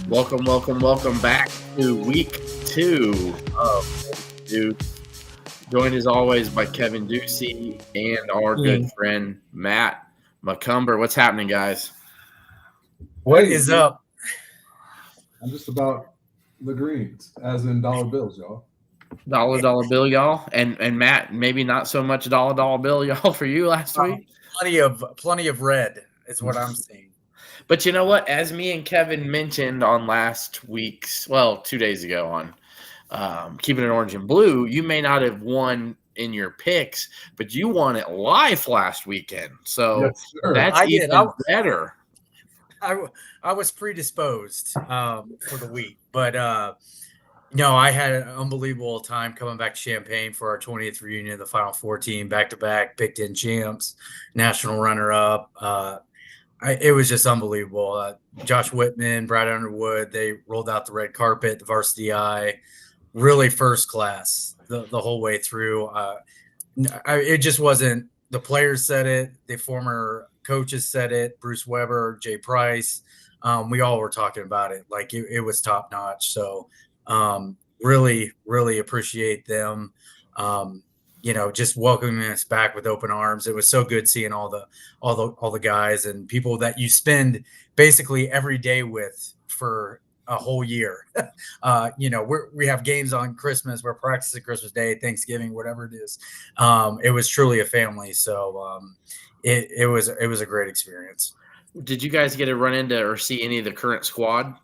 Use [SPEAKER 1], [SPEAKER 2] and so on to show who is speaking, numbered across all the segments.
[SPEAKER 1] Welcome back to week 2 of Duce. Joined as always by Kevin Duce and our good friend Matt McCumber. What's happening, guys?
[SPEAKER 2] What is up?
[SPEAKER 3] I'm just about the greens, as in dollar bills, y'all.
[SPEAKER 1] Dollar bill, y'all. And Matt, maybe not so much dollar bill, y'all, for you last week.
[SPEAKER 2] Plenty of red is what I'm seeing.
[SPEAKER 1] But you know what? As me and Kevin mentioned on last week's, 2 days ago on Keeping It Orange and Blue, you may not have won in your picks, but you won at life last weekend. So
[SPEAKER 3] Yes, sir.
[SPEAKER 1] that's even better.
[SPEAKER 2] I was predisposed for the week, but no, I had an unbelievable time coming back to Champaign for our 20th reunion of the Final Four team, back-to-back Big Ten champs, national runner-up. It was just unbelievable. Josh Whitman, Brad Underwood, they rolled out the red carpet, the varsity eye, really first class the whole way through. It just wasn't – the players said it, the former coaches said it, Bruce Weber, Jay Price. We all were talking about it. Like it was top-notch. So really, really appreciate them. Just welcoming us back with open arms. It was so good seeing all the guys and people that you spend basically every day with for a whole year. We have games on Christmas, we're practicing Christmas Day, Thanksgiving, whatever it is. It was truly a family. So it was a great experience.
[SPEAKER 1] Did you guys get to run into or see any of the current squad?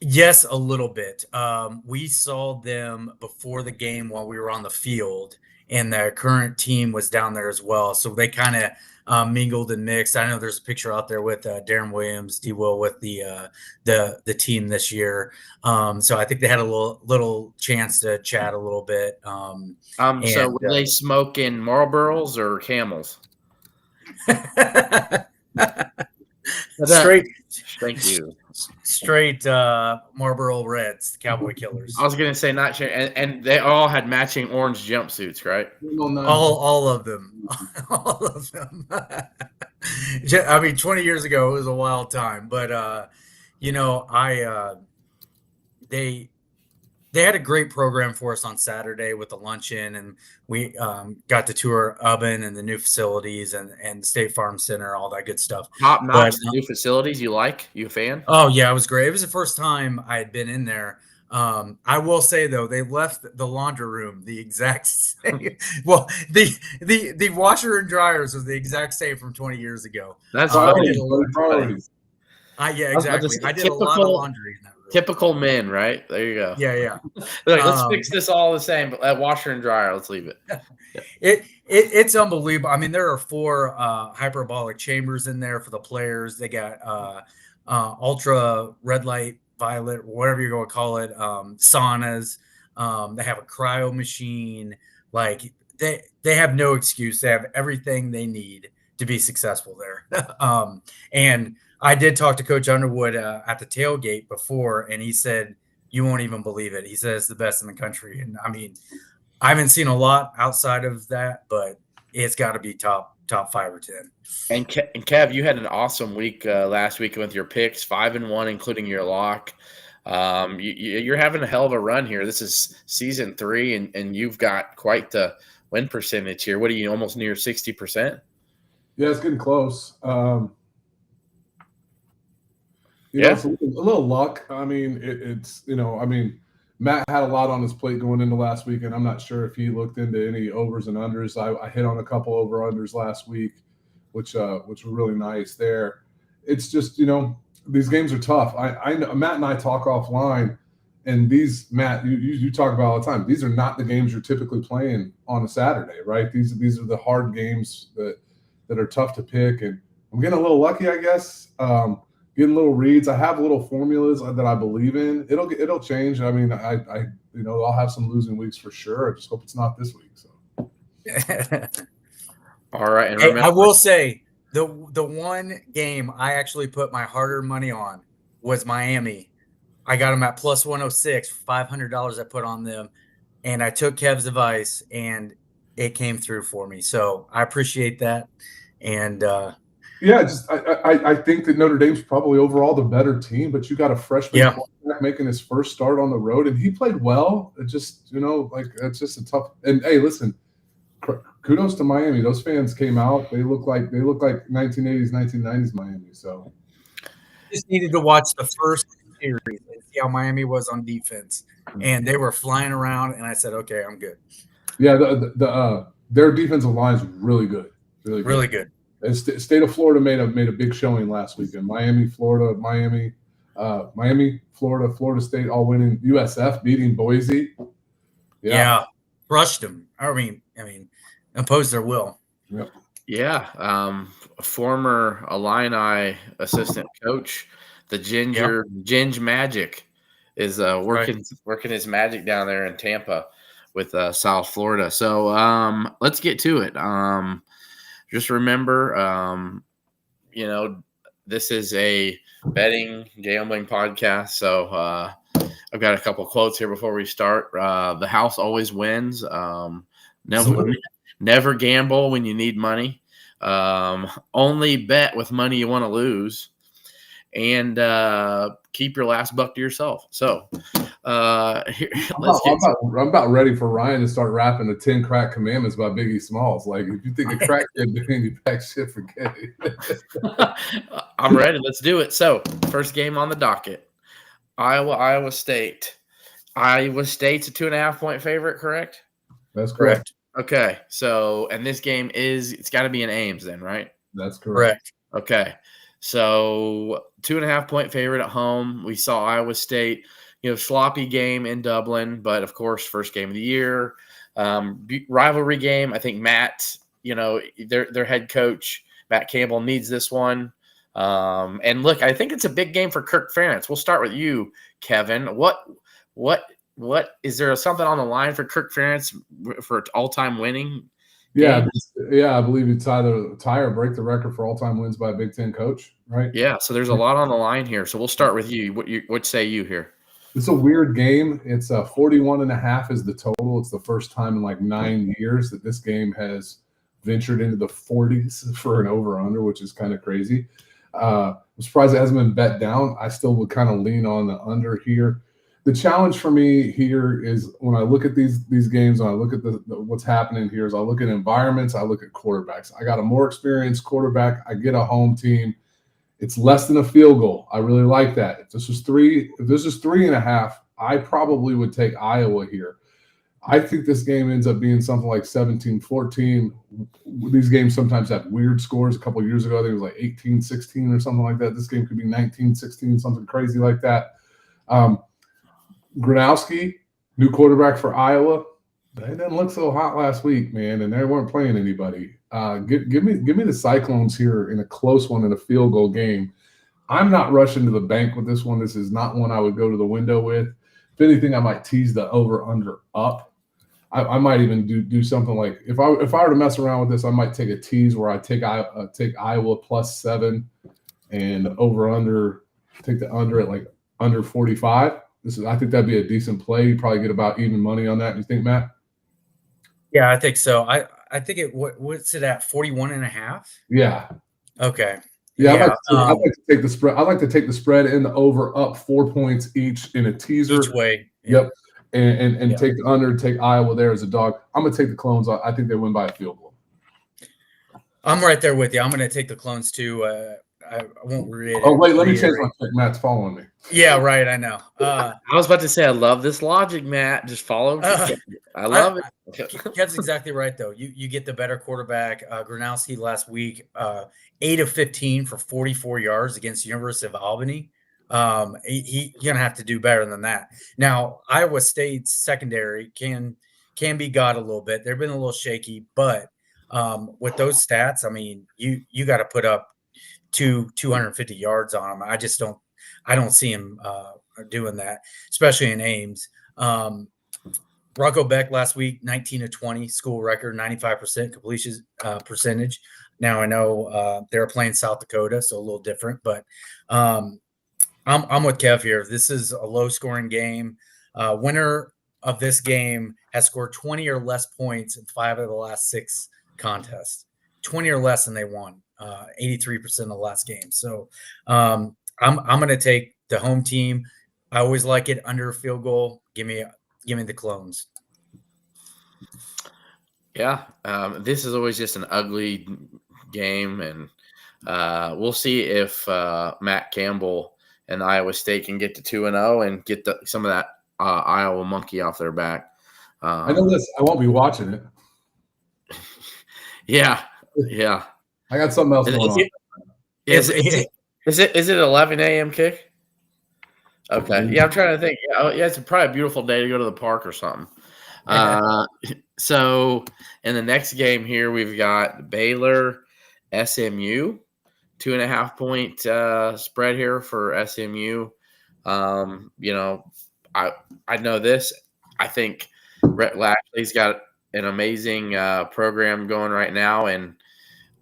[SPEAKER 2] Yes, a little bit. We saw them before the game while we were on the field, and their current team was down there as well. So they kind of mingled and mixed. I know there's a picture out there with Darren Williams, D. Will with the team this year. So I think they had a little chance to chat a little bit.
[SPEAKER 1] So were they smoking Marlboros or Camels? Thank you.
[SPEAKER 2] Straight Marlboro Reds, the Cowboy Killers.
[SPEAKER 1] I was gonna say not sure, and they all had matching orange jumpsuits, right?
[SPEAKER 2] All of them, all of them. I mean, 20 years ago it was a wild time, but they had a great program for us on Saturday with the luncheon, and we got to tour Ubben and the new facilities and the State Farm Center, all that good stuff.
[SPEAKER 1] Top notch, the new facilities. You a fan?
[SPEAKER 2] Oh yeah, it was great. It was the first time I had been in there. I will say though, they left the laundry room the exact same. Well, the washer and dryers was the exact same from 20 years ago.
[SPEAKER 1] That's
[SPEAKER 3] priorities.
[SPEAKER 2] Yeah, exactly. I did a lot of laundry in that room.
[SPEAKER 1] Typical men, right? There you go.
[SPEAKER 2] Yeah.
[SPEAKER 1] Let's fix this all the same, but washer and dryer, let's leave it.
[SPEAKER 2] Yeah. It's unbelievable. I mean, there are 4 hyperbolic chambers in there for the players. They got ultra red light, violet, whatever you're going to call it, saunas. They have a cryo machine. Like they have no excuse. They have everything they need to be successful there. And I did talk to Coach Underwood at the tailgate before, and he said, you won't even believe it. He said it's the best in the country. And I mean, I haven't seen a lot outside of that, but it's got to be top 5 or 10.
[SPEAKER 1] And Kev, you had an awesome week last week with your picks, 5-1, including your lock. You're having a hell of a run here. This is season 3, and you've got quite the win percentage here. What are you, almost near 60%?
[SPEAKER 3] Yeah, it's getting close.
[SPEAKER 1] Yeah,
[SPEAKER 3] it's a little luck. I mean, Matt had a lot on his plate going into last week, and I'm not sure if he looked into any overs and unders. I hit on a couple over-unders last week, which were really nice there. It's just, these games are tough. I know Matt and I talk offline, and these, Matt, you talk about all the time. These are not the games you're typically playing on a Saturday, right? These are the hard games that are tough to pick, and I'm getting a little lucky, I guess. Getting little reads. I have little formulas that I believe in. It'll change. I mean, I'll have some losing weeks for sure. I just hope it's not this week. So.
[SPEAKER 1] All right. And
[SPEAKER 2] I will say the one game I actually put my hard-earned money on was Miami. I got them at plus 106, $500 I put on them, and I took Kev's advice, and it came through for me. So I appreciate that, and
[SPEAKER 3] Yeah, just I think that Notre Dame's probably overall the better team, but you got a freshman quarterback making his first start on the road, and he played well. It just, like it's just a tough. And hey, listen, kudos to Miami. Those fans came out. They look like 1980s, 1990s Miami. So
[SPEAKER 2] just needed to watch the first series and see how Miami was on defense, and they were flying around. And I said, okay, I'm good.
[SPEAKER 3] Yeah, their defensive line is really good,
[SPEAKER 2] really good.
[SPEAKER 3] And State of Florida made a big showing last weekend. Miami, Florida, Florida State all winning. USF beating Boise.
[SPEAKER 2] Yeah, crushed them. I mean, imposed their will.
[SPEAKER 3] Yep.
[SPEAKER 1] Yeah, former Illini assistant coach, the Ginge Magic, is working his magic down there in Tampa with South Florida. So let's get to it. Just remember, this is a betting gambling podcast. So I've got a couple quotes here before we start. The house always wins. Never gamble when you need money. Only bet with money you want to lose. And keep your last buck to yourself. So I'm
[SPEAKER 3] about ready for Ryan to start rapping the 10 Crack Commandments by Biggie Smalls. Like, if you think a crack kid doing you pack shit, forget it.
[SPEAKER 1] I'm ready. Let's do it. So, first game on the docket. Iowa State. Iowa State's a 2.5-point favorite, correct?
[SPEAKER 3] That's correct.
[SPEAKER 1] Okay. So, and this game it's got to be in Ames then, right?
[SPEAKER 3] That's correct.
[SPEAKER 1] Okay. So 2.5-point favorite at home. We saw Iowa State, sloppy game in Dublin, but of course, first game of the year, rivalry game. I think Matt, their head coach, Matt Campbell, needs this one. And look, I think it's a big game for Kirk Ferentz. We'll start with you, Kevin. What is there something on the line for Kirk Ferentz for all-time winning?
[SPEAKER 3] Yeah, I believe it's either tie or break the record for all-time wins by a Big Ten coach, right?
[SPEAKER 1] Yeah, so there's a lot on the line here. So we'll start with you. What say you here?
[SPEAKER 3] It's a weird game. It's 41.5 is the total. It's the first time in like 9 years that this game has ventured into the 40s for an over-under, which is kind of crazy. I'm surprised it hasn't been bet down. I still would kind of lean on the under here. The challenge for me here is when I look at these games, and I look at what's happening here, is I look at environments, I look at quarterbacks. I got a more experienced quarterback. I get a home team. It's less than a field goal. I really like that. If this is 3.5, I probably would take Iowa here. I think this game ends up being something like 17-14. These games sometimes have weird scores. A couple of years ago, I think it was like 18-16 or something like that. This game could be 19-16, something crazy like that. Gronowski, new quarterback for Iowa. They didn't look so hot last week, man, and they weren't playing anybody. Give me the Cyclones here in a close one in a field goal game. I'm not rushing to the bank with this one. This is not one I would go to the window with. If anything, I might tease the over/under up. I might even do something like if I were to mess around with this, I might take a tease where I take Iowa +7 and over/under. Take the under at like under 45. I think that'd be a decent play. You probably get about even money on that. You think, Matt?
[SPEAKER 2] Yeah, I think so. I think what's it at 41.5?
[SPEAKER 3] Yeah.
[SPEAKER 2] Okay.
[SPEAKER 3] Yeah, I'd like to take the spread. I'd like to take the spread and the over up 4 points each in a teaser.
[SPEAKER 2] Each way.
[SPEAKER 3] Yep. And take the under, take Iowa there as a dog. I'm gonna take the Clones. I think they win by a field goal.
[SPEAKER 2] I'm right there with you. I'm gonna take the Clones too. I won't read it.
[SPEAKER 3] Oh, wait, let me change my pick. Matt's following me.
[SPEAKER 2] Yeah, right. I know.
[SPEAKER 1] I was about to say, I love this logic, Matt. Just follow. I love it.
[SPEAKER 2] Kev's exactly right, though. You get the better quarterback. Gronowski last week, 8 of 15 for 44 yards against the University of Albany. He's going to have to do better than that. Now, Iowa State's secondary can be got a little bit. They've been a little shaky, but with those stats, I mean, you got to put up 250 yards on them. I don't see him doing that, especially in Ames. Rocco Beck last week, 19 of 20, school record, 95% completion percentage. Now I know they're playing South Dakota, so a little different, but I'm with Kev here. This is a low-scoring game. Winner of this game has scored 20 or less points in 5 of the last 6 contests. 20 or less, and they won. 83% of the last game. So I'm going to take the home team. I always like it under a field goal. Give me the Clones.
[SPEAKER 1] Yeah, this is always just an ugly game, and we'll see if Matt Campbell and Iowa State can get to 2-0 and get some of that Iowa monkey off their back.
[SPEAKER 3] I know this. I won't be watching it.
[SPEAKER 1] Yeah.
[SPEAKER 3] I got something else going on.
[SPEAKER 1] Is it 11 a.m. kick? Okay. Yeah, I'm trying to think. Yeah, it's probably a beautiful day to go to the park or something. So in the next game here, we've got Baylor, SMU, 2.5 point spread here for SMU. I know this. I think Rhett Lashley's got an amazing program going right now, and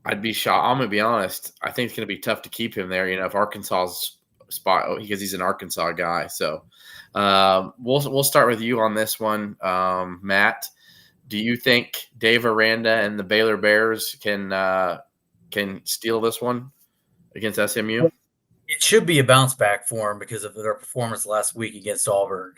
[SPEAKER 1] I'd be shocked. I'm gonna be honest. I think it's gonna be tough to keep him there. If Arkansas's spot, because he's an Arkansas guy. So we'll start with you on this one, Matt. Do you think Dave Aranda and the Baylor Bears can steal this one against SMU?
[SPEAKER 2] It should be a bounce back for them because of their performance last week against Auburn.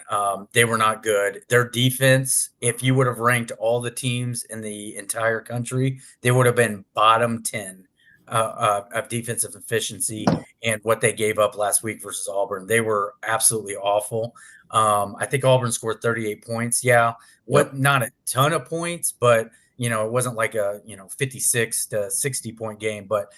[SPEAKER 2] They were not good. Their defense, if you would have ranked all the teams in the entire country, they would have been bottom 10 of defensive efficiency, and what they gave up last week versus Auburn. They were absolutely awful. I think Auburn scored 38 points. Yeah, not a ton of points, but it wasn't like a 56 to 60 point game. But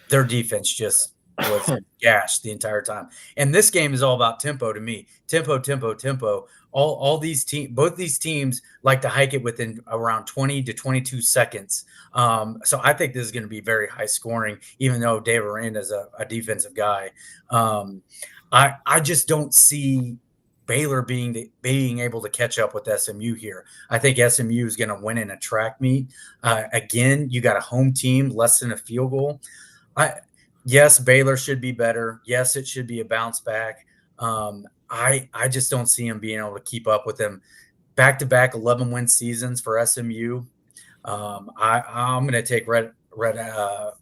[SPEAKER 2] their defense just was gashed the entire time. And this game is all about tempo to me. Tempo. All these teams, both these teams like to hike it within around 20 to 22 seconds. So I think this is going to be very high scoring, even though Dave Aranda is a defensive guy. I just don't see Baylor being able to catch up with SMU here. I think SMU is going to win in a track meet. Again, you got a home team, less than a field goal. Yes, Baylor should be better. Yes, it should be a bounce back. I just don't see him being able to keep up with them. Back-to-back 11-win seasons for SMU. I'm going to take Red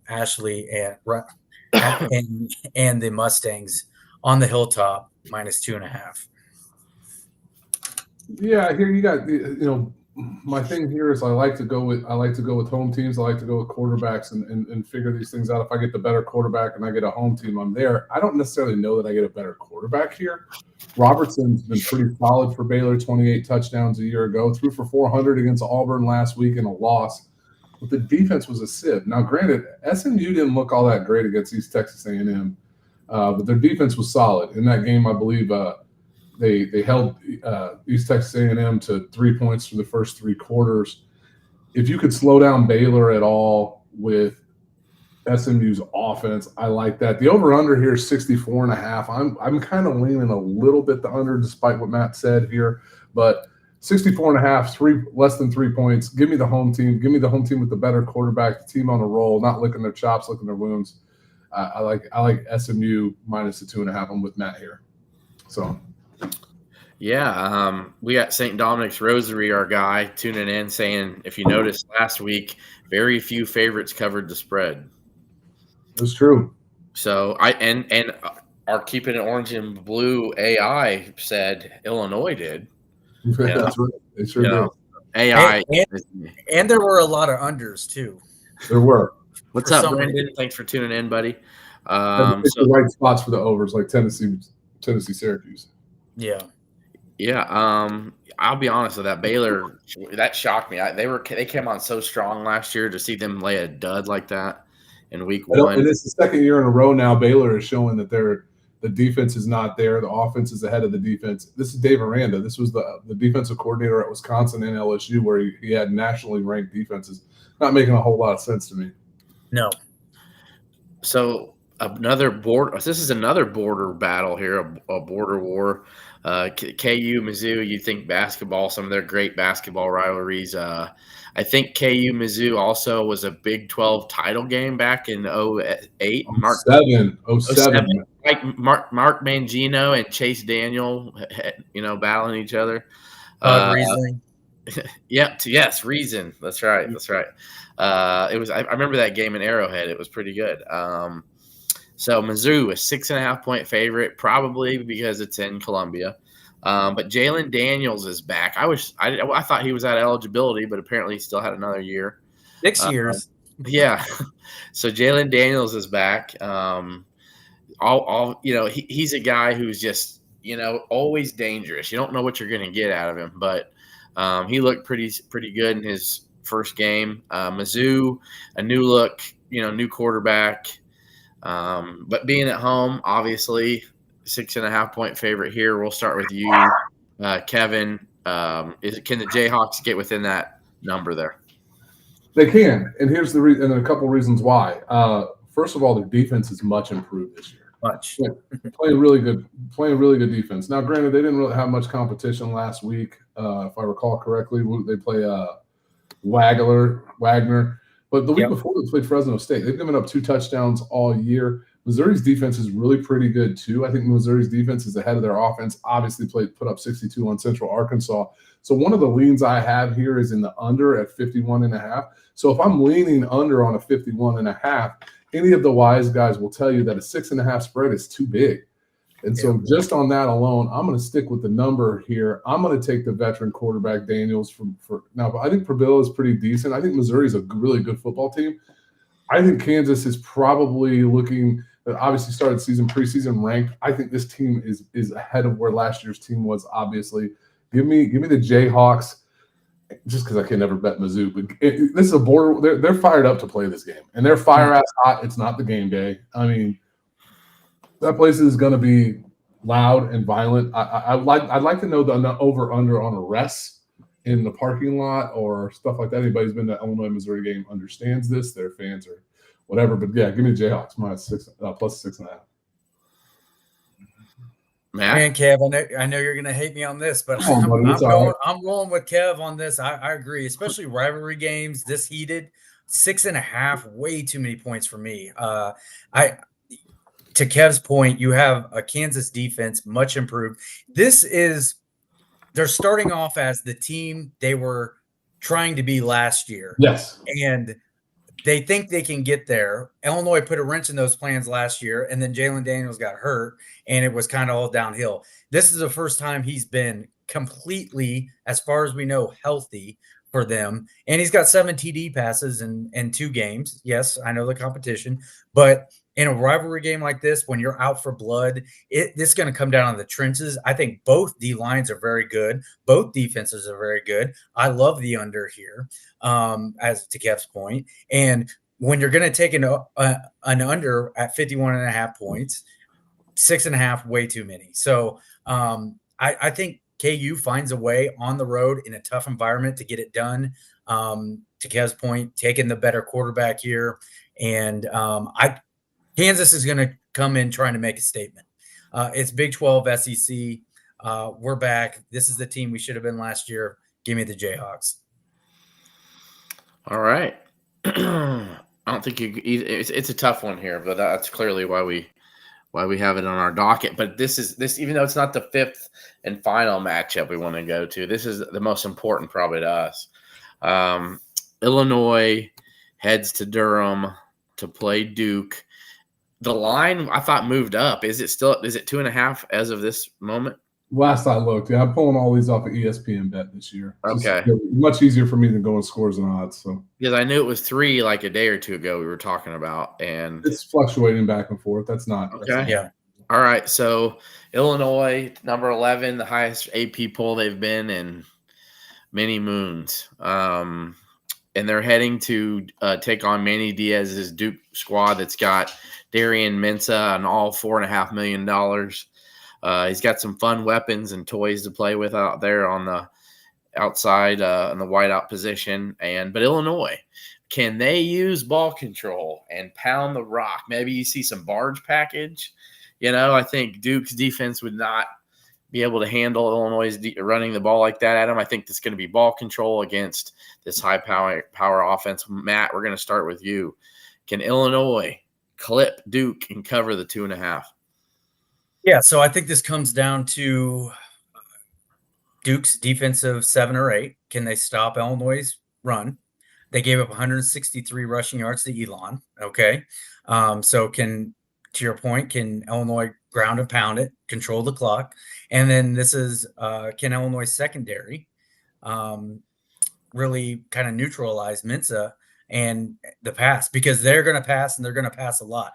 [SPEAKER 2] Ashley and the Mustangs on the Hilltop -2.5.
[SPEAKER 3] Yeah, here you got my thing here is I like to go with home teams. I like to go with quarterbacks and figure these things out. If I get the better quarterback and I get a home team, I'm there. I don't necessarily know that I get a better quarterback here. Robertson's been pretty solid for Baylor, 28 touchdowns a year ago, threw for 400 against Auburn last week in a loss. But the defense was a sieve. Now, granted, SMU didn't look all that great against East Texas A&M, but their defense was solid. In that game, I believe they held East Texas A&M to 3 points for the first 3 quarters. If you could slow down Baylor at all with SMU's offense, I like that. The over-under here is 64.5. I'm kind of leaning a little bit the under, despite what Matt said here, but 64.5, less than 3 points. Give me the home team. Give me the home team with the better quarterback, the team on a roll, not licking their chops, licking their wounds. I like SMU -2.5. I'm with Matt here. So.
[SPEAKER 1] Yeah, we got St. Dominic's Rosary, our guy, tuning in, saying, if you noticed last week, very few favorites covered the spread.
[SPEAKER 3] That's true.
[SPEAKER 1] So and our Keeping It Orange and Blue AI said Illinois did.
[SPEAKER 3] That's right. They sure did.
[SPEAKER 1] AI.
[SPEAKER 2] And there were a lot of unders, too.
[SPEAKER 3] There were.
[SPEAKER 1] What's up, Brendan? Thanks for tuning in, buddy.
[SPEAKER 3] The right spots for the overs, like Tennessee, Syracuse.
[SPEAKER 2] Yeah.
[SPEAKER 1] Yeah, I'll be honest with that. Baylor, that shocked me. They came on so strong last year. To see them lay a dud like that in week 1.
[SPEAKER 3] And it's the second year in a row now. Baylor is showing that the defense is not there. The offense is ahead of the defense. This is Dave Aranda. This was the defensive coordinator at Wisconsin and LSU, where he had nationally ranked defenses. Not making a whole lot of sense to me.
[SPEAKER 2] No.
[SPEAKER 1] So this is another border battle here, a border war. KU, Mizzou, you think basketball, some of their great basketball rivalries. I think KU, Mizzou also was a Big 12 title game back in 08.
[SPEAKER 3] 07.
[SPEAKER 1] Like Mark Mangino and Chase Daniel, battling each other.
[SPEAKER 2] Riesling.
[SPEAKER 1] Yes, Reason. That's right. That's right. It was. I remember that game in Arrowhead. It was pretty good. So Mizzou, a 6.5 point favorite, probably because it's in Columbia. But Jalen Daniels is back. I thought he was out of eligibility, but apparently he still had another year.
[SPEAKER 2] 6 years.
[SPEAKER 1] Yeah. So Jalen Daniels is back. He's a guy who's just always dangerous. You don't know what you're going to get out of him, but he looked pretty good in his first game. Mizzou, a new look, new quarterback. But being at home, obviously, 6.5 point favorite here. We'll start with you, Kevin. Can the Jayhawks get within that number there?
[SPEAKER 3] They can, and here's the reason, and a couple reasons why. First of all, their defense is much improved this year.
[SPEAKER 2] Much.
[SPEAKER 3] Playing really good defense. Now, granted, they didn't really have much competition last week. If I recall correctly, they play Wagner. But the week before, they played Fresno State. They've given up 2 touchdowns all year. Missouri's defense is really pretty good, too. I think Missouri's defense is ahead of their offense. Obviously, put up 62 on Central Arkansas. So one of the leans I have here is in the under at 51.5. So if I'm leaning under on a 51.5, any of the wise guys will tell you that a 6.5 spread is too big. And so just on that alone, I'm going to stick with the number here. I'm going to take the veteran quarterback Daniels for now. But I think Purville is pretty decent. I think Missouri is a really good football team. I think Kansas is probably looking – obviously started preseason ranked. I think this team is ahead of where last year's team was, obviously. Give me the Jayhawks just because I can never bet Mizzou. But this is a border – they're fired up to play this game. And they're fire-ass hot. It's not the game day. I mean – that place is going to be loud and violent. I'd like to know the over-under on arrests in the parking lot or stuff like that. Anybody who's been to Illinois Missouri game understands this. Their fans or whatever. But yeah, give me the Jayhawks plus 6.5.
[SPEAKER 2] Man, Kev, I know you're going to hate me on this, but I'm rolling with Kev on this. I agree, especially rivalry games this heated. 6.5, way too many points for me. To Kev's point, you have a Kansas defense much improved. They're starting off as the team they were trying to be last year.
[SPEAKER 3] Yes.
[SPEAKER 2] And they think they can get there. Illinois put a wrench in those plans last year, and then Jalen Daniels got hurt, and it was kind of all downhill. This is the first time he's been completely, as far as we know, healthy for them. And he's got 7 TD passes in 2 games. Yes, I know the competition, but in a rivalry game like this, when you're out for blood, this is going to come down to the trenches. I think both D lines are very good. Both defenses are very good. I love the under here, as to Kev's point. And when you're going to take an under at 51.5 points, 6.5, way too many. So I think KU finds a way on the road in a tough environment to get it done. To Kev's point, taking the better quarterback here. And Kansas is going to come in trying to make a statement. It's Big 12 SEC. We're back. This is the team we should have been last year. Give me the Jayhawks.
[SPEAKER 1] All right. I don't think it's a tough one here, but that's clearly why we have it on our docket. But this even though it's not the 5th and final matchup we want to go to, this is the most important probably to us. Illinois heads to Durham to play Duke. The line I thought moved up. Is it 2.5 as of this moment?
[SPEAKER 3] Last I looked, yeah, I'm pulling all these off of ESPN Bet this year.
[SPEAKER 1] Okay,
[SPEAKER 3] much easier for me than going scores and odds. So
[SPEAKER 1] because I knew it was 3 like a day or 2 ago we were talking about, and
[SPEAKER 3] it's fluctuating back and forth. That's not
[SPEAKER 1] okay. Yeah. All right. So Illinois, number 11, the highest AP poll they've been in many moons. And they're heading to take on Manny Diaz's Duke squad that's got Darian Mensah and all $4.5 million. He's got some fun weapons and toys to play with out there on the outside in the wideout position. But Illinois, can they use ball control and pound the rock? Maybe you see some barge package. I think Duke's defense would not be able to handle Illinois' running the ball like that at them. I think it's going to be ball control against this high power offense. Matt, we're going to start with you. Can Illinois clip Duke and cover the 2.5?
[SPEAKER 2] Yeah, so I think this comes down to Duke's defensive 7 or 8. Can they stop Illinois' run? They gave up 163 rushing yards to Elon. Okay. So to your point, can Illinois ground and pound it, control the clock? And then this is, can Illinois secondary really kind of neutralize Mensa and the pass, because they're going to pass and they're going to pass a lot.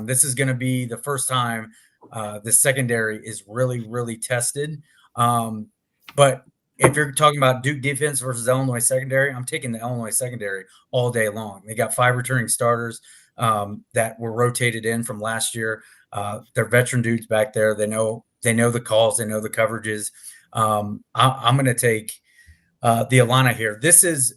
[SPEAKER 2] This is going to be the first time the secondary is really, really tested. But if you're talking about Duke defense versus Illinois secondary, I'm taking the Illinois secondary all day long. They got 5 returning starters that were rotated in from last year. They're veteran dudes back there. They know the calls. They know the coverages. I'm going to take the Illini here. This is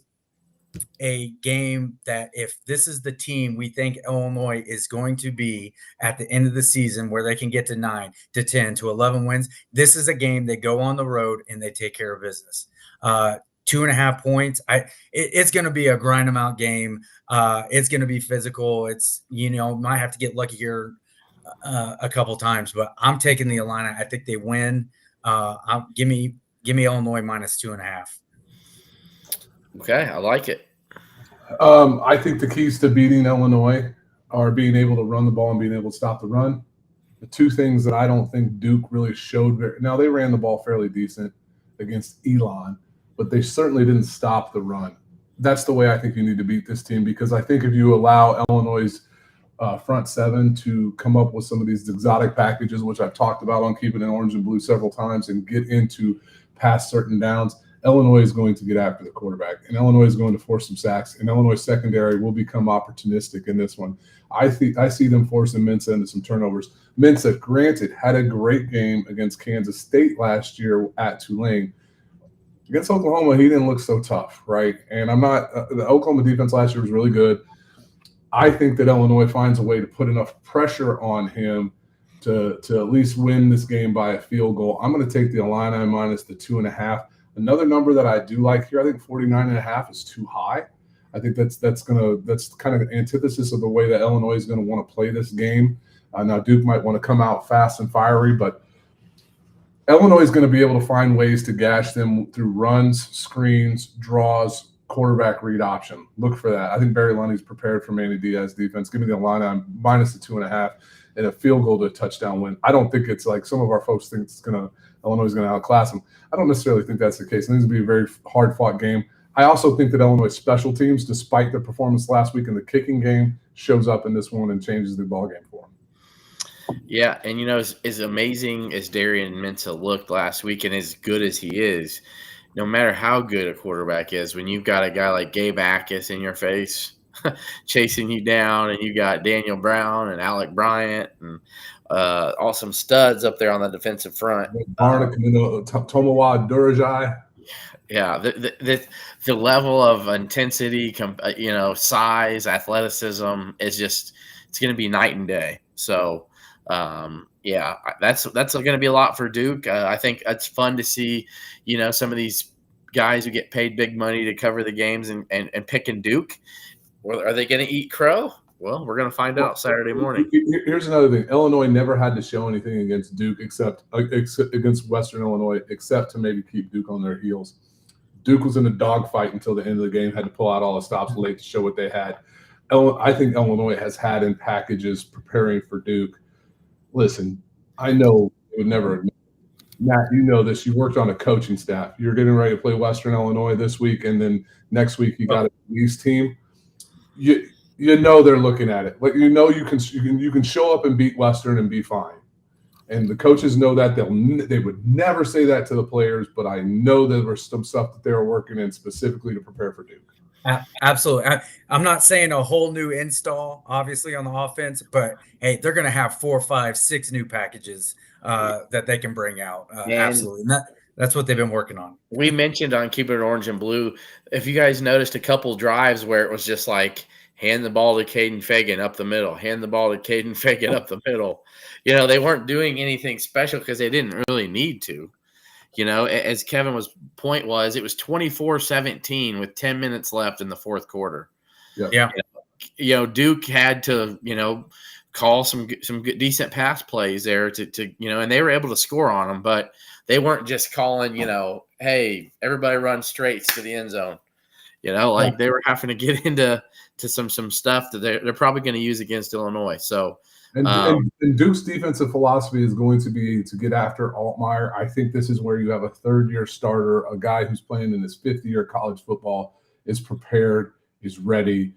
[SPEAKER 2] a game that, if this is the team we think Illinois is going to be at the end of the season, where they can get to 9 to 10 to 11 wins, this is a game they go on the road and they take care of business. 2.5 points. It's going to be a grind them out game. It's going to be physical. It's, might have to get lucky here a couple times, but I'm taking the Illini. I think they win. Give me Illinois minus 2.5.
[SPEAKER 1] Okay, I like it.
[SPEAKER 3] I think the keys to beating Illinois are being able to run the ball and being able to stop the run. The two things that I don't think Duke really showed now, they ran the ball fairly decent against Elon, but they certainly didn't stop the run. That's the way I think you need to beat this team, because I think if you allow Illinois' front 7 to come up with some of these exotic packages, which I've talked about on Keeping It Orange and Blue several times, and get into past certain downs, Illinois is going to get after the quarterback, and Illinois is going to force some sacks, and Illinois secondary will become opportunistic in this one. I see them forcing Mensa into some turnovers. Mensa, granted, had a great game against Kansas State last year at Tulane. Against Oklahoma, he didn't look so tough, right? And the Oklahoma defense last year was really good. I think that Illinois finds a way to put enough pressure on him to at least win this game by a field goal. I'm going to take the Illini minus the 2.5. Another number that I do like here, I think 49.5 is too high. I think that's kind of an antithesis of the way that Illinois is going to want to play this game. Now Duke might want to come out fast and fiery, but Illinois is going to be able to find ways to gash them through runs, screens, draws, quarterback read option. Look for that. I think Barry Lundy's prepared for Manny Diaz defense. Give me the Illini minus the 2.5 and a field goal to a touchdown win. I don't think it's like some of our folks think Illinois is going to outclass them. I don't necessarily think that's the case. I think it's going to be a very hard-fought game. I also think that Illinois special teams, despite their performance last week in the kicking game, shows up in this one and changes the ball game for them.
[SPEAKER 1] Yeah, and as amazing as Darian Mensa looked last week, and as good as he is, no matter how good a quarterback is, when you've got a guy like Gabe Akis in your face chasing you down, and you got Daniel Brown and Alec Bryant and awesome studs up there on the defensive front.
[SPEAKER 3] Tomowa Durajai.
[SPEAKER 1] Yeah, the level of intensity, size, athleticism is just, it's going to be night and day. So, that's going to be a lot for Duke. I think it's fun to see, some of these guys who get paid big money to cover the games and picking Duke. Are they going to eat crow? Well, we're going to find out Saturday morning.
[SPEAKER 3] Here's another thing. Illinois never had to show anything against Duke except against Western Illinois, except to maybe keep Duke on their heels. Duke was in a dogfight until the end of the game, had to pull out all the stops late to show what they had. I think Illinois has had in packages preparing for Duke. Listen, I know it would never admit. Matt, you know this. You worked on a coaching staff. You're getting ready to play Western Illinois this week, and then next week you got a East team. You know they're looking at it. Like you can show up and beat Western and be fine. And the coaches know that. They would never say that to the players, but I know there was some stuff that they were working in specifically to prepare for Duke.
[SPEAKER 2] Absolutely. I'm not saying a whole new install, obviously, on the offense, but hey, they're going to have 4, 5, 6 new packages that they can bring out. Absolutely. And that's what they've been working on.
[SPEAKER 1] We mentioned on Keep It Orange and Blue, if you guys noticed a couple drives where it was just like, hand the ball to Caden Fagan up the middle, hand the ball to Caden Fagan up the middle. They weren't doing anything special because they didn't really need to. As Kevin point was, it was 24-17 with 10 minutes left in the fourth quarter.
[SPEAKER 2] Yeah.
[SPEAKER 1] Duke had to, call some good, decent pass plays there to and they were able to score on them, but they weren't just calling, hey, everybody run straight to the end zone. Like they were having to get into some stuff that they're probably going to use against Illinois. So
[SPEAKER 3] and Duke's defensive philosophy is going to be to get after Altmaier. I think this is where you have a third-year starter, a guy who's playing in his fifth year of college football, is prepared, is ready,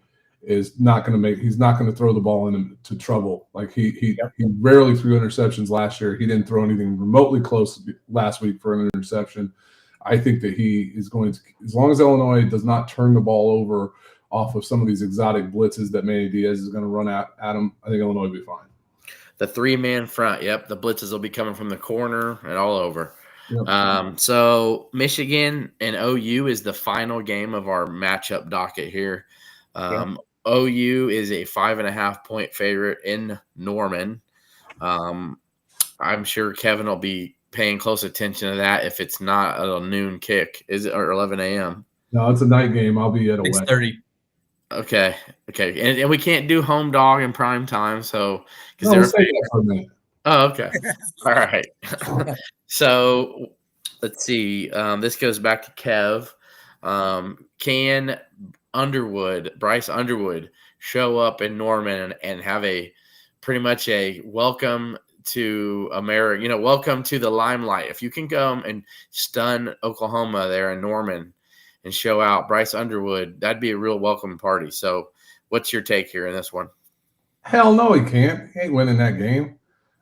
[SPEAKER 3] he's not going to throw the ball into trouble. Like he rarely threw interceptions last year. He didn't throw anything remotely close last week for an interception. I think that he is going to, as long as Illinois does not turn the ball over off of some of these exotic blitzes that Manny Diaz is going to run at him, I think Illinois will be fine.
[SPEAKER 1] The 3-man front, yep, the blitzes will be coming from the corner and all over.
[SPEAKER 3] Yep.
[SPEAKER 1] So Michigan and OU is the final game of our matchup docket here. OU is a 5.5-point favorite in Norman. I'm sure Kevin will be paying close attention to that if it's not a noon kick. Is it, or 11 a.m.?
[SPEAKER 3] No, it's a night game. I'll be at a
[SPEAKER 2] 6:30.
[SPEAKER 1] Okay. And we can't do home dog in prime time, so because
[SPEAKER 3] we'll save that for a minute.
[SPEAKER 1] Oh, okay. All right. So let's see. This goes back to Kev. Can Bryce Underwood show up in Norman and have a pretty much a welcome to America, welcome to the limelight? If you can go and stun Oklahoma there in Norman and show out Bryce Underwood, that'd be a real welcome party. So what's your take here in this one?
[SPEAKER 3] Hell no, he can't. He ain't winning that game.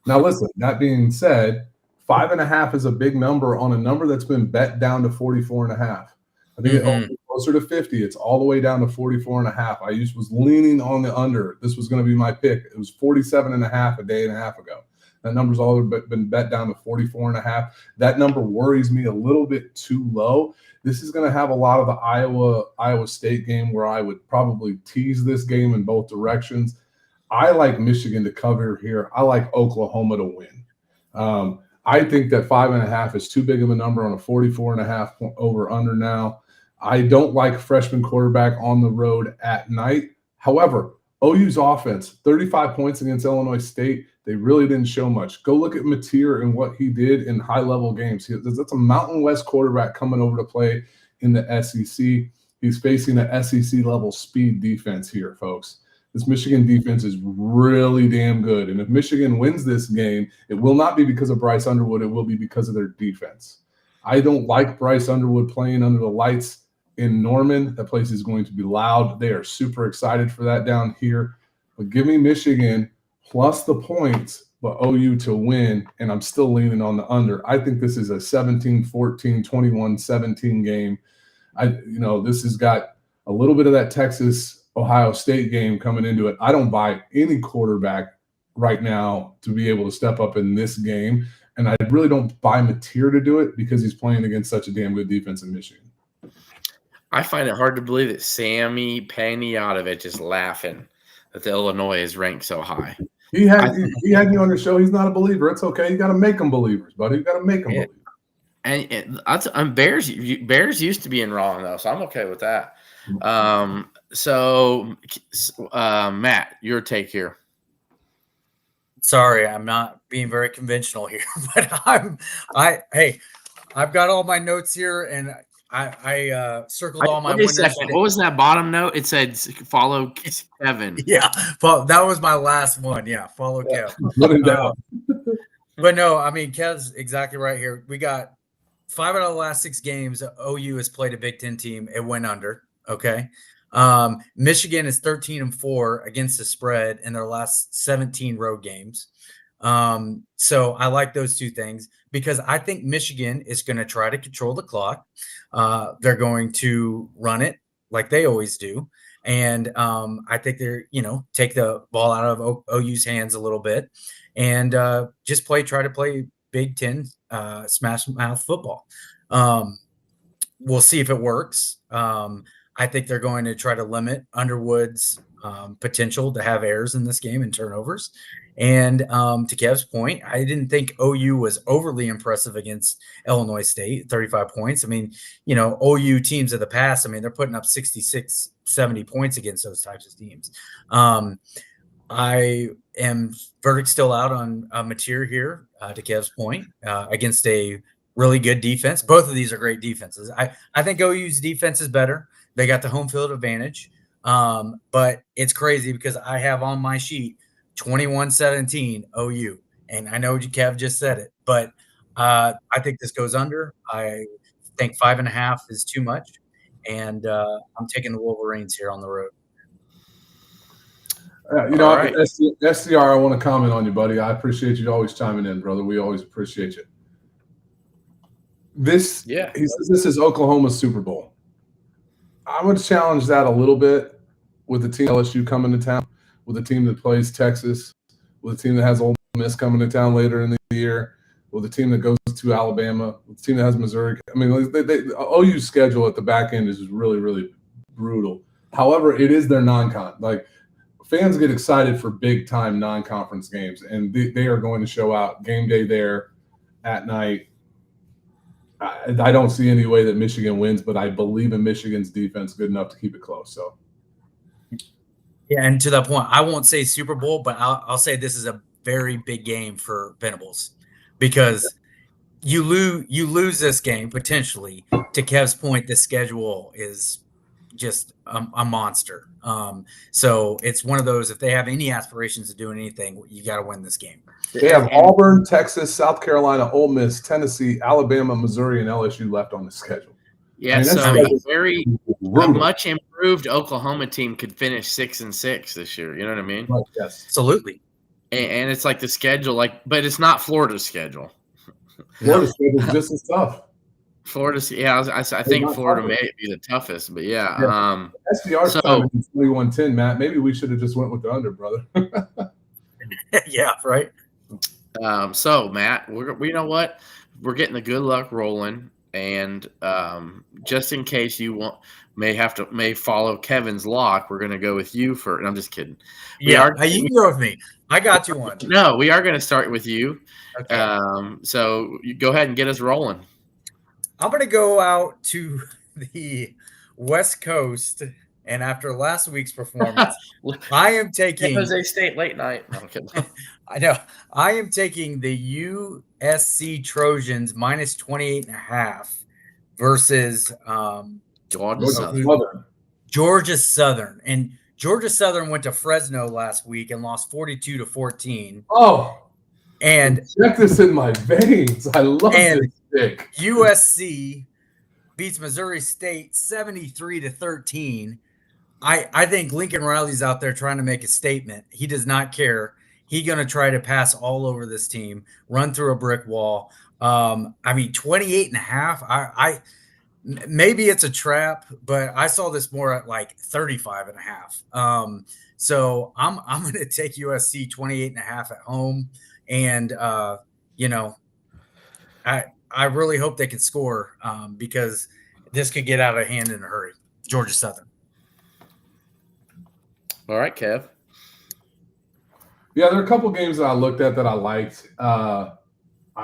[SPEAKER 3] Now, listen, that being said, 5.5 is a big number on a number that's been bet down to 44.5. I think it's closer to 50. It's all the way down to 44.5. I was leaning on the under. This was going to be my pick. It was 47.5 a day and a half ago. That number's all been bet down to 44.5. That number worries me a little bit too low. This is going to have a lot of the Iowa State game where I would probably tease this game in both directions. I like Michigan to cover here. I like Oklahoma to win. I think that 5.5 is too big of a number on a 44.5 over under now. I don't like freshman quarterback on the road at night. However, OU's offense, 35 points against Illinois State. They really didn't show much. Go look at Mateer and what he did in high-level games. That's a Mountain West quarterback coming over to play in the SEC. He's facing an SEC-level speed defense here, folks. This Michigan defense is really damn good. And if Michigan wins this game, it will not be because of Bryce Underwood. It will be because of their defense. I don't like Bryce Underwood playing under the lights in Norman. That place is going to be loud. They are super excited for that down here. But give me Michigan plus the points, but OU to win, and I'm still leaning on the under. I think this is a 17-14, 21-17 game. This has got a little bit of that Texas-Ohio State game coming into it. I don't buy any quarterback right now to be able to step up in this game, and I really don't buy Mateer to do it because he's playing against such a damn good defense in Michigan.
[SPEAKER 1] I find it hard to believe that Sammy Panayotovich is laughing that the Illinois is ranked so high.
[SPEAKER 3] He had me on the show. He's not a believer. It's okay. You got to make them believers, buddy. You got to make them believers.
[SPEAKER 1] And Bears used to being wrong though, so I'm okay with that. So Matt, your take here.
[SPEAKER 2] Sorry, I'm not being very conventional here, but I've got all my notes here, and I circled all my winners.
[SPEAKER 1] What was that bottom note? It said follow Kevin.
[SPEAKER 2] Yeah, that was my last one. Yeah, follow Kev. But no, I mean, Kev's exactly right here. We got 5 out of the last 6 games. OU has played a Big Ten team. It went under. Okay. Michigan is 13-4 against the spread in their last 17 road games. So I like those two things because I think Michigan is going to try to control the clock. They're going to run it like they always do. And I think they're, take the ball out of OU's hands a little bit and just try to play Big Ten smash mouth football. We'll see if it works. I think they're going to try to limit Underwood's potential to have errors in this game and turnovers. And to Kev's point, I didn't think OU was overly impressive against Illinois State, 35 points. I mean, OU teams of the past, they're putting up 66, 70 points against those types of teams. I am verdict still out on Mateer here, to Kev's point, against a really good defense. Both of these are great defenses. I think OU's defense is better. They got the home field advantage. But it's crazy because I have on my sheet 21-17 OU. And I know Kev just said it, but I think this goes under. I think 5.5 is too much. And I'm taking the Wolverines here on the road.
[SPEAKER 3] Right. SCR, I want to comment on you, buddy. I appreciate you always chiming in, brother. We always appreciate you. He says this is Oklahoma's Super Bowl. I would challenge that a little bit with the team LSU coming to town, with a team that plays Texas, with a team that has Ole Miss coming to town later in the year, with a team that goes to Alabama, with a team that has Missouri. I mean, OU's schedule at the back end is just really, really brutal. However, it is their non-con. Like, fans get excited for big-time non-conference games, and they are going to show out game day there at night. I don't see any way that Michigan wins, but I believe in Michigan's defense good enough to keep it close. So,
[SPEAKER 2] yeah, and to that point, I won't say Super Bowl, but I'll say this is a very big game for Venables because you lose this game potentially. To Kev's point, the schedule is just a monster. So it's one of those, if they have any aspirations of doing anything, you got to win this game.
[SPEAKER 3] They have Auburn, Texas, South Carolina, Ole Miss, Tennessee, Alabama, Missouri, and LSU left on the schedule.
[SPEAKER 1] Yeah, a much improved Oklahoma team could finish 6-6 this year. You know what I mean?
[SPEAKER 3] Right, yes,
[SPEAKER 2] absolutely.
[SPEAKER 1] And it's like the schedule, but it's not Florida's schedule.
[SPEAKER 3] Florida's schedule is just as tough.
[SPEAKER 1] I think Florida may be the toughest, but yeah.
[SPEAKER 3] SDR's time in 21-10, Matt. Maybe we should have just went with the under, brother.
[SPEAKER 2] Yeah, right.
[SPEAKER 1] So Matt, you know what? We're getting the good luck rolling, and just in case you may follow Kevin's lock, we're gonna go with you for. I'm just kidding.
[SPEAKER 2] You can go with me. I got you one.
[SPEAKER 1] No, we are going to start with you.
[SPEAKER 2] Okay.
[SPEAKER 1] So you go ahead and get us rolling.
[SPEAKER 2] I'm going to go out to the West Coast, and after last week's performance, I am taking
[SPEAKER 1] San Jose State late night. No, I'm kidding.
[SPEAKER 2] I know. I am taking the USC Trojans minus 28.5 versus Georgia Southern. And Georgia Southern went to Fresno last week and lost 42-14.
[SPEAKER 3] Oh,
[SPEAKER 2] and
[SPEAKER 3] check this in my veins. I love this pick.
[SPEAKER 2] USC beats Missouri State 73-13. I think Lincoln Riley's out there trying to make a statement. He does not care. He's going to try to pass all over this team, run through a brick wall. 28.5. Maybe it's a trap, but I saw this more at like 35.5. So I'm going to take USC 28.5 at home. And, I really hope they can score because this could get out of hand in a hurry. Georgia Southern.
[SPEAKER 1] All right, Kev.
[SPEAKER 3] Yeah, there are a couple games that I looked at that I liked. I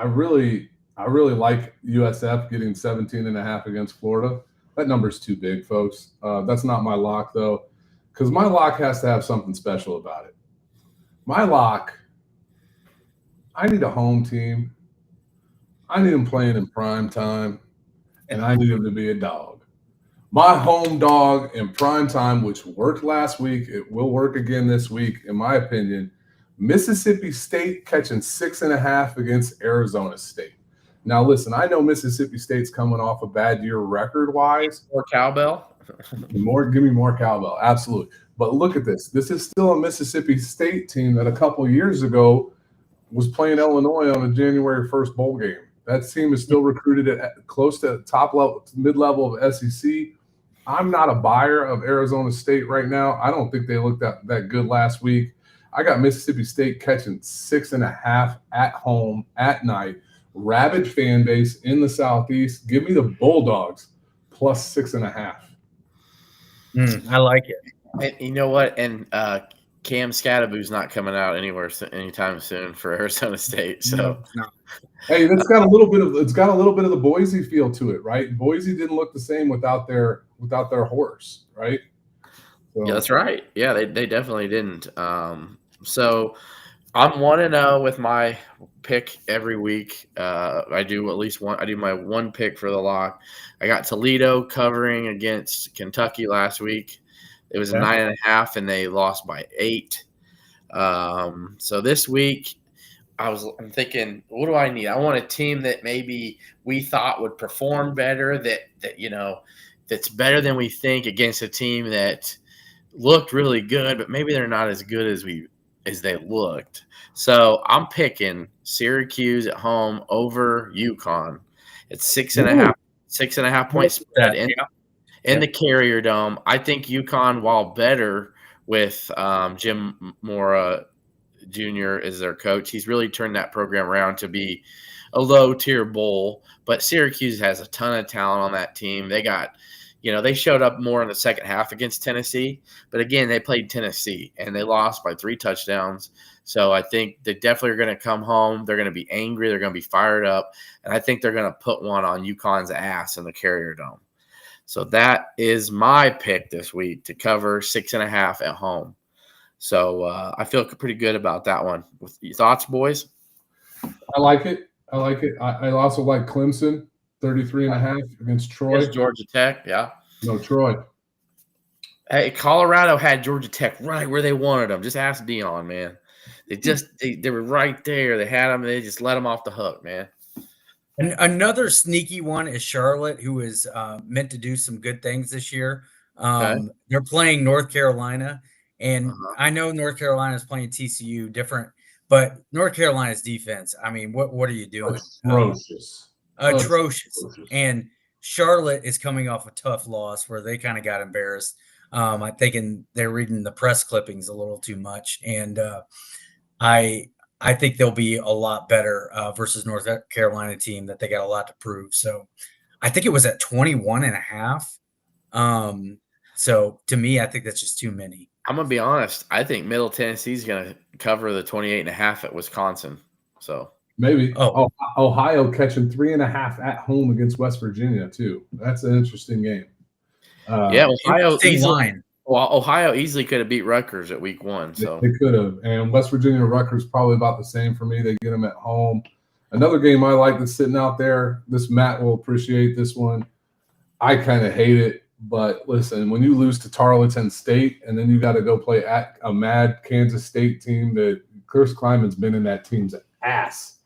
[SPEAKER 3] really like USF getting 17.5 against Florida. That number's too big, folks. That's not my lock, though, because my lock has to have something special about it. My lock, I need a home team. I need them playing in prime time, and I need them to be a dog. My home dog in prime time, which worked last week, it will work again this week, in my opinion. Mississippi State catching 6.5 against Arizona State. Now, listen, I know Mississippi State's coming off a bad year record-wise.
[SPEAKER 1] More cowbell?
[SPEAKER 3] Give me more cowbell, absolutely. But look at this. This is still a Mississippi State team that a couple years ago was playing Illinois on a January 1st bowl game. That team is still recruited at close to top level, mid-level of SEC. I'm not a buyer of Arizona State right now. I don't think they looked that good last week. I got Mississippi State catching 6.5 at home at night. Rabid fan base in the Southeast. Give me the Bulldogs plus 6.5.
[SPEAKER 2] I like it.
[SPEAKER 1] And you know what? And Cam Scattaboo's not coming out anytime soon for Arizona State. So,
[SPEAKER 2] no.
[SPEAKER 3] Hey, it's got a little bit of the Boise feel to it, right? Boise didn't look the same without their horse, right?
[SPEAKER 1] So. Yeah, that's right. Yeah, they definitely didn't. So I'm 1-0 with my pick every week. I do at least one. I do my one pick for the lock. I got Toledo covering against Kentucky last week. It was a 9.5, and they lost by 8. So this week, I'm thinking, what do I need? I want a team that maybe we thought would perform better, that's better than we think against a team that looked really good, but maybe they're not as good as they looked. So I'm picking Syracuse at home over UConn. It's 6.5 point spread in the Carrier Dome. I think UConn, while better with Jim Mora Jr. as their coach, he's really turned that program around to be a low-tier bowl. But Syracuse has a ton of talent on that team. They got they showed up more in the second half against Tennessee. But, again, they played Tennessee, and they lost by 3 touchdowns. So I think they definitely are going to come home. They're going to be angry. They're going to be fired up. And I think they're going to put one on UConn's ass in the Carrier Dome. So that is my pick this week to cover 6.5 at home. So I feel pretty good about that one. With your thoughts, boys?
[SPEAKER 3] I like it. I also like Clemson, 33.5 against Troy.
[SPEAKER 1] Against Georgia Tech, yeah.
[SPEAKER 3] No, Troy.
[SPEAKER 1] Hey, Colorado had Georgia Tech right where they wanted them. Just ask Dion, man. They were right there. They had them. And they just let them off the hook, man.
[SPEAKER 2] And another sneaky one is Charlotte, who is meant to do some good things this year. They're playing North Carolina, and I know North Carolina is playing TCU different, but North Carolina's defense, I mean, what are you doing? Atrocious. And Charlotte is coming off a tough loss where they kind of got embarrassed. I'm thinking they're reading the press clippings a little too much, and I think they'll be a lot better versus North Carolina team that they got a lot to prove. So I think it was at 21.5. So to me, I think that's just too many.
[SPEAKER 1] I'm going to be honest. I think Middle Tennessee is going to cover the 28.5 at Wisconsin. So
[SPEAKER 3] maybe. Ohio catching 3.5 at home against West Virginia too. That's an interesting game.
[SPEAKER 1] Ohio easily could have beat Rutgers at week 1. So
[SPEAKER 3] they could have. And West Virginia Rutgers probably about the same for me. They get them at home. Another game I like that's sitting out there. This Matt will appreciate this one. I kind of hate it, but listen, when you lose to Tarleton State and then you got to go play at a mad Kansas State team that Chris Kleiman's been in that team's ass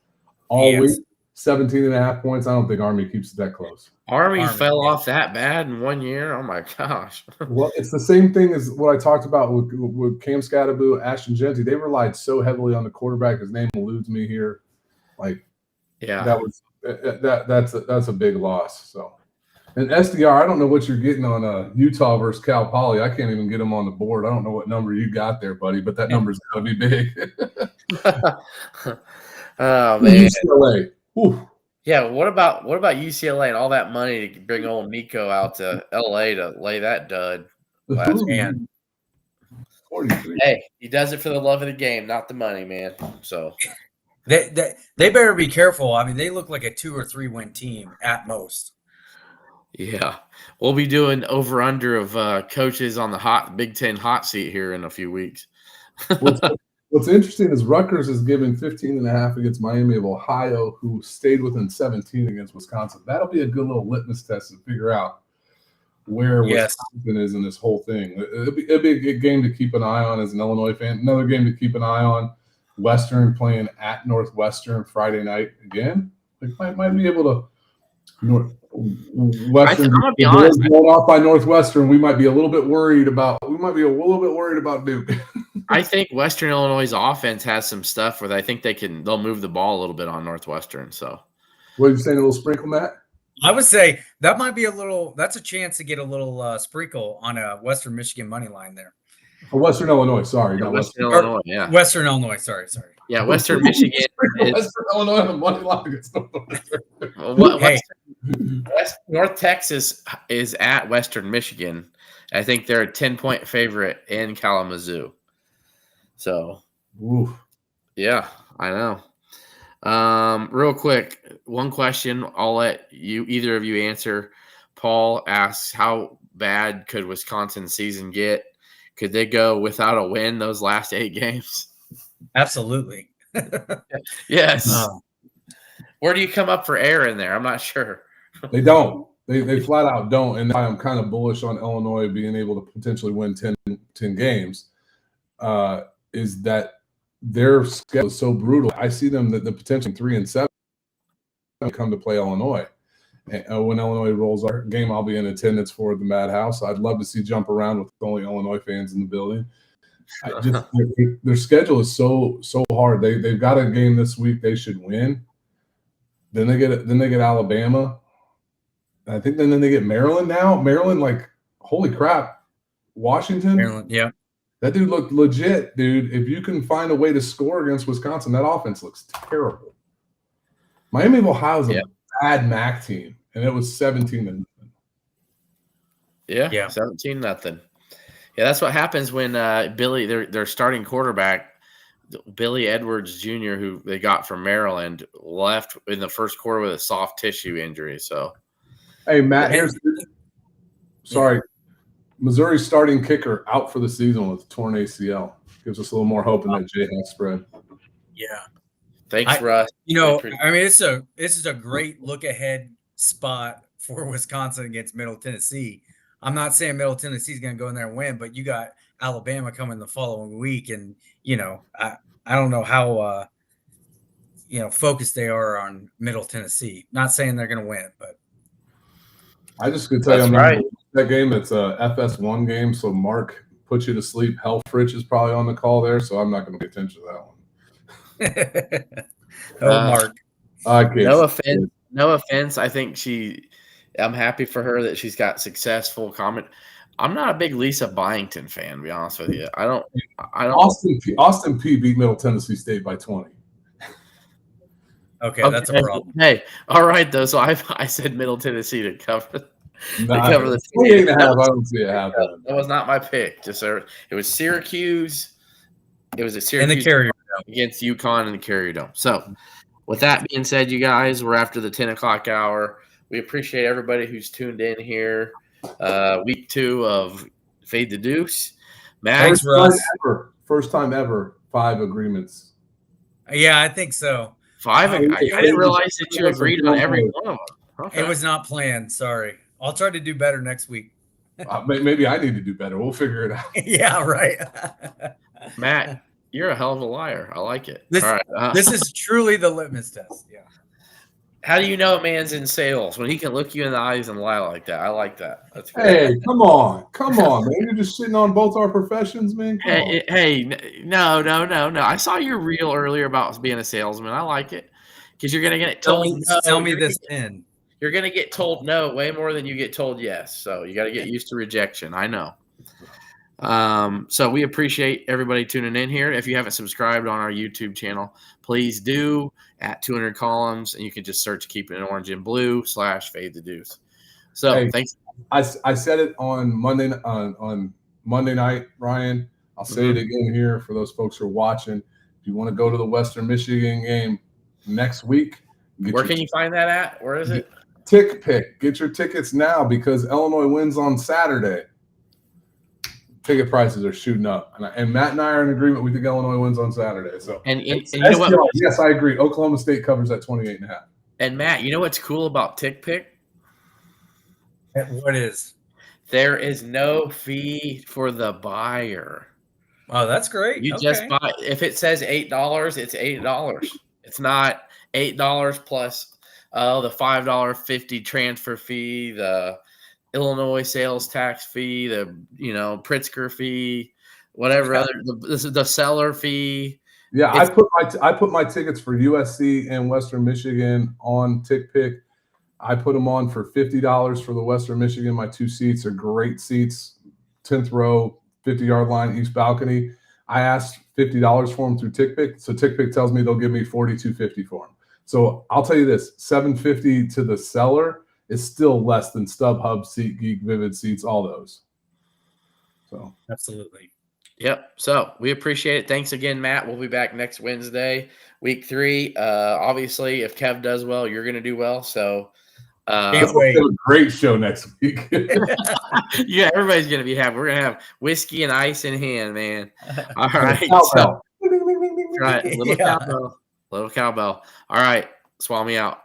[SPEAKER 3] all week. 17.5 points. I don't think Army keeps it that close.
[SPEAKER 1] Army fell off that bad in 1 year. Oh my gosh.
[SPEAKER 3] Well, it's the same thing as what I talked about with Cam Scatterbo, Ashton Genty. They relied so heavily on the quarterback. His name eludes me here. That's a big loss. So, and SDR, I don't know what you're getting on Utah versus Cal Poly. I can't even get them on the board. I don't know what number you got there, buddy, but that number's gonna be big.
[SPEAKER 1] Oh man.
[SPEAKER 3] UCLA. Whew.
[SPEAKER 1] Yeah, what about UCLA and all that money to bring old Nico out to LA to lay that dud last man?
[SPEAKER 3] 43.
[SPEAKER 1] Hey, he does it for the love of the game, not the money, man. So
[SPEAKER 2] they better be careful. I mean, they look like a 2 or 3 win team at most.
[SPEAKER 1] Yeah, we'll be doing over under of coaches on the Big Ten hot seat here in a few weeks.
[SPEAKER 3] What's interesting is Rutgers is giving 15.5 against Miami of Ohio, who stayed within 17 against Wisconsin. That'll be a good little litmus test to figure out where Wisconsin is in this whole thing. It'll be a good game to keep an eye on as an Illinois fan. Another game to keep an eye on, Western playing at Northwestern Friday night again. Might be able to Western going off by Northwestern. We might be a little bit worried about Duke.
[SPEAKER 1] I think Western Illinois' offense has some stuff where I think they'll move the ball a little bit on Northwestern. So,
[SPEAKER 3] what are you saying? A little sprinkle, Matt?
[SPEAKER 2] I would say that might be that's a chance to get a little sprinkle on a Western Michigan money line there.
[SPEAKER 3] Western Illinois, sorry.
[SPEAKER 1] Yeah, Western Illinois, yeah.
[SPEAKER 2] Western Illinois, sorry.
[SPEAKER 1] Yeah, Western Michigan.
[SPEAKER 3] Western Illinois on the money line against
[SPEAKER 1] North Texas is at Western Michigan. I think they're a 10-point favorite in Kalamazoo. So, yeah, I know. Real quick, one question I'll let either of you answer. Paul asks, how bad could Wisconsin's season get? Could they go without a win those last 8 games?
[SPEAKER 2] Absolutely.
[SPEAKER 1] Yes. Where do you come up for air in there? I'm not sure.
[SPEAKER 3] They don't. They flat out don't. And I'm kind of bullish on Illinois being able to potentially win 10 games. Is that their schedule is so brutal. I see them that the potential 3-7 come to play Illinois. And when Illinois rolls our game, I'll be in attendance for the Madhouse. I'd love to see jump around with only Illinois fans in the building. Their schedule is so hard. They've got a game this week they should win. Then they get Alabama. I think then they get Maryland now. Maryland, like, holy crap. Washington.
[SPEAKER 2] Maryland, yeah.
[SPEAKER 3] That dude looked legit, dude. If you can find a way to score against Wisconsin, that offense looks terrible. Miami of Ohio is a bad MAC team, and it was 17-0.
[SPEAKER 1] Yeah, 17-0. Yeah, that's what happens when Billy, their starting quarterback, Billy Edwards Jr., who they got from Maryland, left in the first quarter with a soft tissue injury. So,
[SPEAKER 3] hey, Matt, sorry. Missouri's starting kicker out for the season with torn ACL. Gives us a little more hope in that Jayhawk spread.
[SPEAKER 2] Yeah.
[SPEAKER 1] Thanks, Russ.
[SPEAKER 2] I mean, this is a great look ahead spot for Wisconsin against Middle Tennessee. I'm not saying Middle Tennessee is going to go in there and win, but you got Alabama coming the following week, and I don't know how focused they are on Middle Tennessee. Not saying they're going to win, but
[SPEAKER 3] I just could tell you, I'm that game. It's a FS1 game, so Mark puts you to sleep. Helfrich is probably on the call there, so I'm not going to pay attention to that one.
[SPEAKER 2] Mark.
[SPEAKER 1] No offense. I think I'm happy for her that she's got successful comment. I'm not a big Lisa Byington fan, to be honest with you. I don't.
[SPEAKER 3] Austin P beat Middle Tennessee State by 20.
[SPEAKER 2] Okay, that's a problem.
[SPEAKER 1] Hey, all right though. So I said Middle Tennessee to cover.
[SPEAKER 3] Cover the 28.5. I don't see it happen.
[SPEAKER 1] That was not my pick. It was Syracuse. It was a Syracuse
[SPEAKER 2] in the Carrier
[SPEAKER 1] against UConn in the Carrier Dome. So, with that being said, you guys, we're after the 10 o'clock hour. We appreciate everybody who's tuned in here. Week 2 of Fade the Duce. Matt,
[SPEAKER 3] first time ever 5 agreements.
[SPEAKER 2] Yeah, I think so.
[SPEAKER 1] 5. I didn't realize that you agreed on every one of them. Okay.
[SPEAKER 2] It was not planned. Sorry. I'll try to do better next week.
[SPEAKER 3] Maybe I need to do better. We'll figure it out.
[SPEAKER 2] Yeah, right.
[SPEAKER 1] Matt, you're a hell of a liar. I like it.
[SPEAKER 2] This,
[SPEAKER 1] all right.
[SPEAKER 2] This is truly the litmus test. Yeah.
[SPEAKER 1] How do you know a man's in sales when he can look you in the eyes and lie like that? I like that. That's great.
[SPEAKER 3] Hey, come on, man! You're just sitting on both our professions, man.
[SPEAKER 1] No. I saw your reel earlier about being a salesman. I like it because you're gonna get told.
[SPEAKER 2] Tell me this in.
[SPEAKER 1] You're gonna get told no way more than you get told yes. So you got to get used to rejection. I know. So we appreciate everybody tuning in here. If you haven't subscribed on our YouTube channel, please do at 200 columns, and you can just search Keep It in Orange and Blue /Fade the Duce. So hey, thanks.
[SPEAKER 3] I said it on Monday night, Ryan. I'll say it again here for those folks who are watching. If you want to go to the Western Michigan game next week,
[SPEAKER 1] where can you find that at? Where is it?
[SPEAKER 3] Tick Pick. Get your tickets now because Illinois wins on Saturday. Ticket prices are shooting up, and Matt and I are in agreement. We think Illinois wins on Saturday. So,
[SPEAKER 1] and you know what?
[SPEAKER 3] Yes, I agree. Oklahoma State covers at 28.5.
[SPEAKER 1] And Matt, you know what's cool about Tick Pick?
[SPEAKER 2] What is?
[SPEAKER 1] There is no fee for the buyer.
[SPEAKER 2] Oh, that's great.
[SPEAKER 1] You just buy. If it says $8, it's $8. It's not $8 plus the $5.50 transfer fee, the Illinois sales tax fee, the Pritzker fee, whatever other the seller fee.
[SPEAKER 3] Yeah, I put my tickets for USC and Western Michigan on Tick Pick. I put them on for $50 for the Western Michigan. My 2 seats are great seats, 10th row, 50-yard line, east balcony. I asked $50 for them through Tick Pick, so Tick Pick tells me they'll give me $42.50 for them. So I'll tell you this: $7.50 to the seller is still less than StubHub, SeatGeek, Vivid Seats, all those. So
[SPEAKER 2] absolutely.
[SPEAKER 1] Yep. So we appreciate it. Thanks again, Matt. We'll be back next Wednesday, week 3. Obviously, if Kev does well, you're going to do well. So
[SPEAKER 3] can't wait. A great show next week.
[SPEAKER 1] Yeah, everybody's going to be happy. We're going to have whiskey and ice in hand, man. All right. So right. Little
[SPEAKER 2] Yeah.
[SPEAKER 1] cowbell. Little cowbell. All right. Swallow me out.